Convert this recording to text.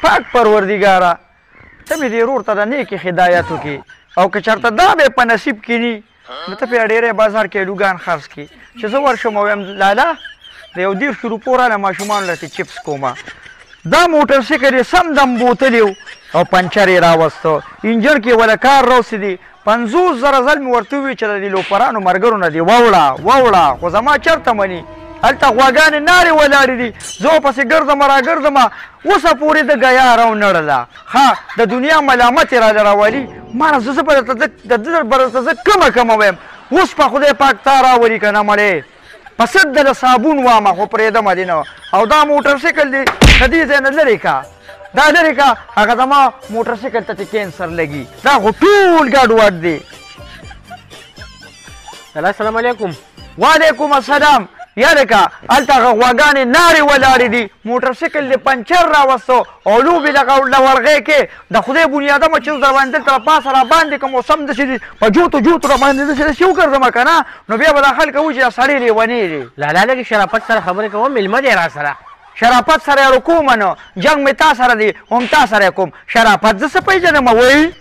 پاک پروردګاره ته مې دې ورور ته د نیکې هدایت وکړي او که چېرته دا به په نصیب کې ني نو ته په ډېری بازار کې لوګان خرڅ کړي چې زه ورشم او وایم لالا د یو 150 روپو راله ماشومانو له چپس کومه دا موټر سایکل یې سم دم بوتلی او پنچر یې راوسته انجن کې ولا کار راوسېدي 50,000 ځل مې ورته وویل چې د دې لوپرانو مرګرو نه دې ووړه خو زما چېرته مني هلته غواګانې نارې ولاړې دي زه ورپسې ګرځم راګرځم اوسه پورې د ګیا راونړله ښه د دنیا ملامت یې راله راولي ماړه زه به درته زه کمه وایم اوس په خدای پاک تا راولي که نه مړې په سد د صابون وامه خو پرېږدمه دې نه او دا موټر سایکل دی د دې ځای نه لرې کا دا لرې کا هغه زما موټر سایکل ته چې کینسر لګي دا خو ټول ګډوډ دی السلام علیکم. وعلیکم السلام. یادکه هلته هغه غواګانې نارې ولاړې دي موټر سایکل دې پنچر راوسته او لوبې دغه ورغې کې د خدای بنیادمه چې در باندې دلته پاسه راباندې کړم او سم داسې په جوتو راباندې داسې وګرځم که نه نو بیا به دا خلک وایي چې دا سړی لیونی دی. لالا لږ شرافت سره خبرې کوم مېلمه دی را سره. شرافت سره یې کوم نو جنګ مې تا سره دی هم تا سره کوم شرافت زه څه پیژنم وایي